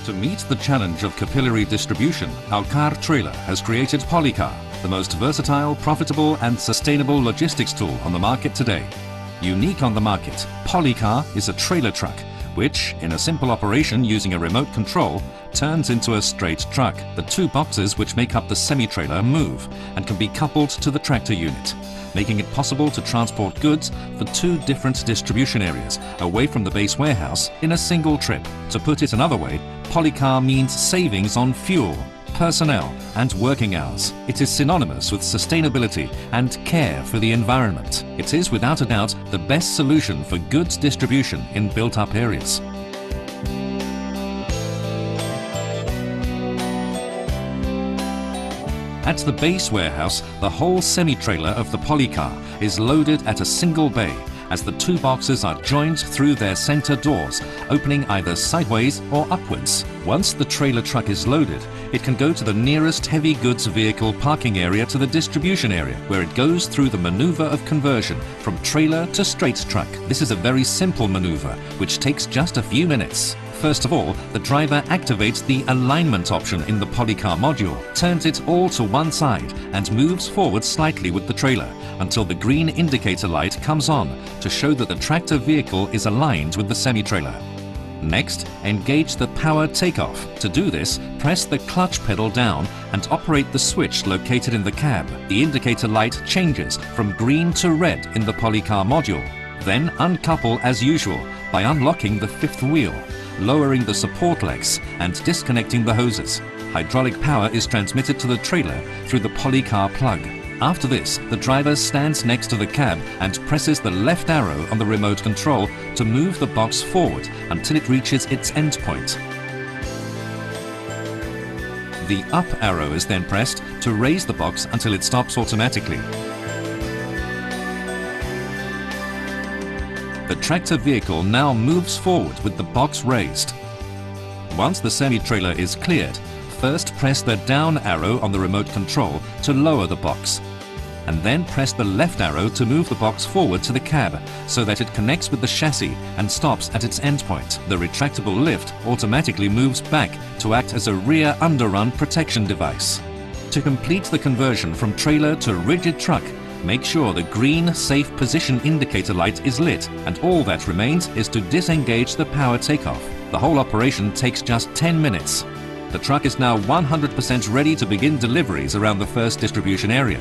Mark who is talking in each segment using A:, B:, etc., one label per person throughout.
A: To meet the challenge of capillary distribution, our car trailer has created POLICAR, the most versatile, profitable and sustainable logistics tool on the market today. Unique on the market, POLICAR is a trailer truck which, in a simple operation using a remote control, turns into a straight truck. The two boxes which make up the semi-trailer move and can be coupled to the tractor unit, making it possible to transport goods for two different distribution areas away from the base warehouse in a single trip. To put it another way, POLICAR means savings on fuel, personnel and working hours. It is synonymous with sustainability and care for the environment. It is without a doubt the best solution for goods distribution in built-up areas. At the base warehouse, the whole semi-trailer of the POLICAR is loaded at a single bay, as the two boxes are joined through their center doors, opening either sideways or upwards. Once the trailer truck is loaded, it can go to the nearest heavy goods vehicle parking area to the distribution area, where it goes through the maneuver of conversion from trailer to straight truck. This is a very simple maneuver, which takes just a few minutes. First of all, the driver activates the alignment option in the POLICAR module, turns it all to one side and moves forward slightly with the trailer until the green indicator light comes on to show that the tractor vehicle is aligned with the semi-trailer. Next, engage the power takeoff. To do this, press the clutch pedal down and operate the switch located in the cab. The indicator light changes from green to red in the POLICAR module. Then uncouple as usual by unlocking the fifth wheel, lowering the support legs and disconnecting the hoses. Hydraulic power is transmitted to the trailer through the POLICAR plug. After this, the driver stands next to the cab and presses the left arrow on the remote control to move the box forward until it reaches its end point. The up arrow is then pressed to raise the box until it stops automatically. The tractor vehicle now moves forward with the box raised. Once the semi-trailer is cleared, first press the down arrow on the remote control to lower the box, and then press the left arrow to move the box forward to the cab so that it connects with the chassis and stops at its endpoint. The retractable lift automatically moves back to act as a rear underrun protection device. To complete the conversion from trailer to rigid truck, make sure the green safe position indicator light is lit, and all that remains is to disengage the power takeoff. The whole operation takes just 10 minutes. The truck is now 100% ready to begin deliveries around the first distribution area.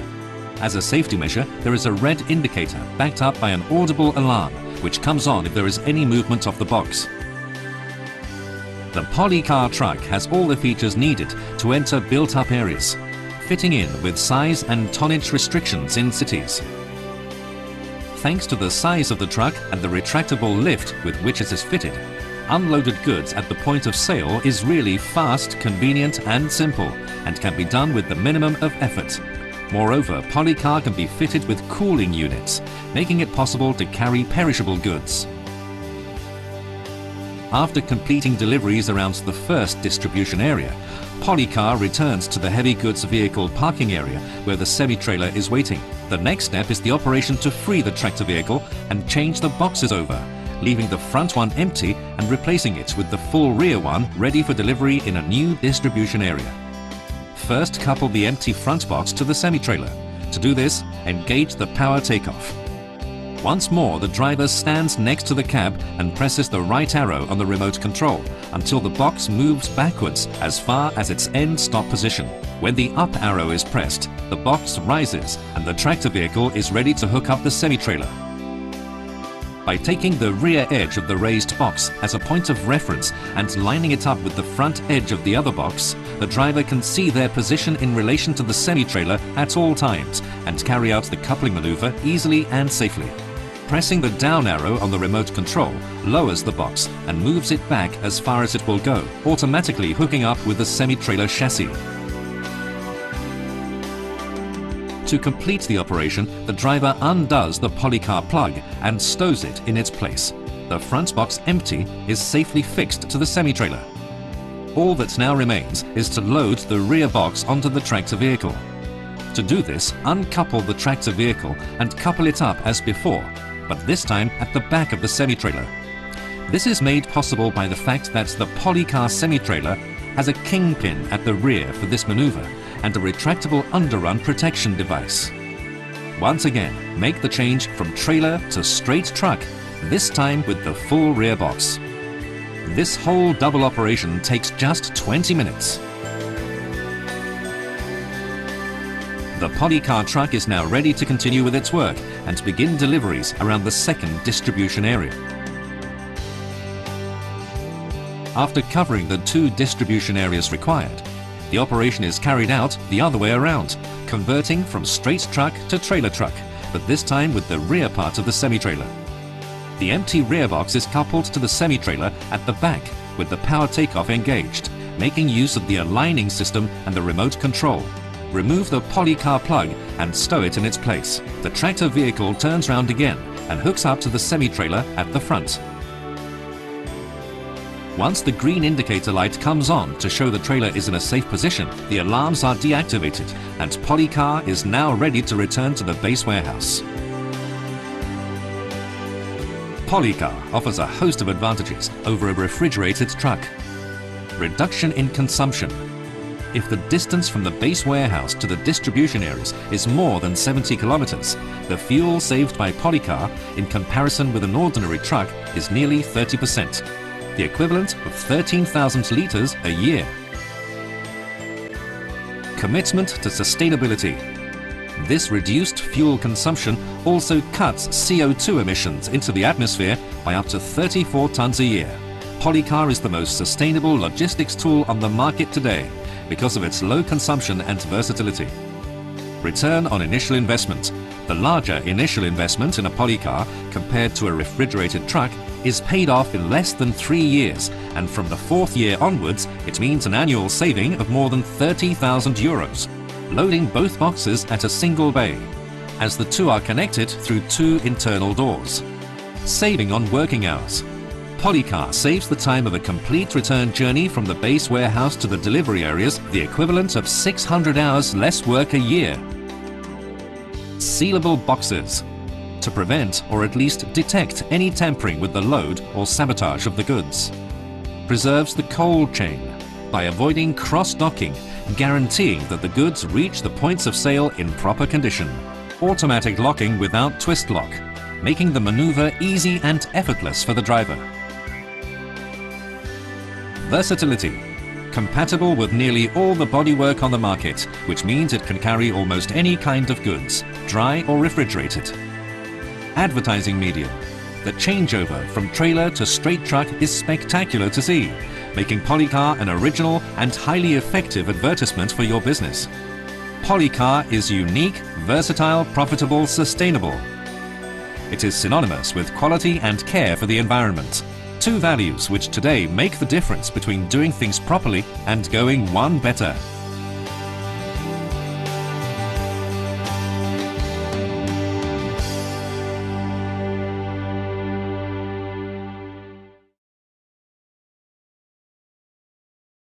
A: As a safety measure, there is a red indicator backed up by an audible alarm, which comes on if there is any movement of the box. The POLICAR truck has all the features needed to enter built-up areas, fitting in with size and tonnage restrictions in cities. Thanks to the size of the truck and the retractable lift with which it is fitted, unloaded goods at the point of sale is really fast, convenient and simple, and can be done with the minimum of effort. Moreover, POLICAR can be fitted with cooling units, making it possible to carry perishable goods. After completing deliveries around the first distribution area, POLICAR returns to the heavy goods vehicle parking area where the semi-trailer is waiting. The next step is the operation to free the tractor vehicle and change the boxes over, leaving the front one empty and replacing it with the full rear one ready for delivery in a new distribution area. First, couple the empty front box to the semi-trailer. To do this, engage the power takeoff. Once more, the driver stands next to the cab and presses the right arrow on the remote control until the box moves backwards as far as its end stop position. When the up arrow is pressed, the box rises and the tractor vehicle is ready to hook up the semi-trailer. By taking the rear edge of the raised box as a point of reference and lining it up with the front edge of the other box, the driver can see their position in relation to the semi-trailer at all times and carry out the coupling maneuver easily and safely. Pressing the down arrow on the remote control lowers the box and moves it back as far as it will go, automatically hooking up with the semi-trailer chassis. To complete the operation, the driver undoes the POLICAR plug and stows it in its place. The front box, empty, is safely fixed to the semi-trailer. All that now remains is to load the rear box onto the tractor vehicle. To do this, uncouple the tractor vehicle and couple it up as before, but this time at the back of the semi-trailer. This is made possible by the fact that the POLICAR semi-trailer has a kingpin at the rear for this maneuver and a retractable underrun protection device. Once again, make the change from trailer to straight truck, this time with the full rear box. This whole double operation takes just 20 minutes. The POLICAR truck is now ready to continue with its work and to begin deliveries around the second distribution area. After covering the 2 distribution areas required, the operation is carried out the other way around, converting from straight truck to trailer truck, but this time with the rear part of the semi-trailer. The empty rear box is coupled to the semi-trailer at the back with the power takeoff engaged, making use of the aligning system and the remote control. Remove the POLICAR plug and stow it in its place. The tractor vehicle turns round again and hooks up to the semi-trailer at the front. Once the green indicator light comes on to show the trailer is in a safe position, the alarms are deactivated and POLICAR is now ready to return to the base warehouse. POLICAR offers a host of advantages over a refrigerated truck. Reduction in consumption. If the distance from the base warehouse to the distribution areas is more than 70 kilometers, the fuel saved by POLICAR in comparison with an ordinary truck is nearly 30%, the equivalent of 13,000 liters a year. Commitment to sustainability. This reduced fuel consumption also cuts CO2 emissions into the atmosphere by up to 34 tons a year. POLICAR is the most sustainable logistics tool on the market today because of its low consumption and versatility. Return on initial investment. The larger initial investment in a POLICAR compared to a refrigerated truck is paid off in less than 3 years, and from the 4th year onwards it means an annual saving of more than 30,000 euros. Loading both boxes at a single bay, as the 2 are connected through 2 internal doors. Saving on working hours. POLICAR saves the time of a complete return journey from the base warehouse to the delivery areas, the equivalent of 600 hours less work a year. Sealable boxes. To prevent or at least detect any tampering with the load or sabotage of the goods. Preserves the cold chain by avoiding cross-docking, guaranteeing that the goods reach the points of sale in proper condition. Automatic locking without twist lock, making the maneuver easy and effortless for the driver. Versatility. Compatible with nearly all the bodywork on the market, which means it can carry almost any kind of goods, dry or refrigerated. Advertising medium. The changeover from trailer to straight truck is spectacular to see, making POLICAR an original and highly effective advertisement for your business. POLICAR is unique, versatile, profitable, sustainable. It is synonymous with quality and care for the environment. 2 values which today make the difference between doing things properly and going one better.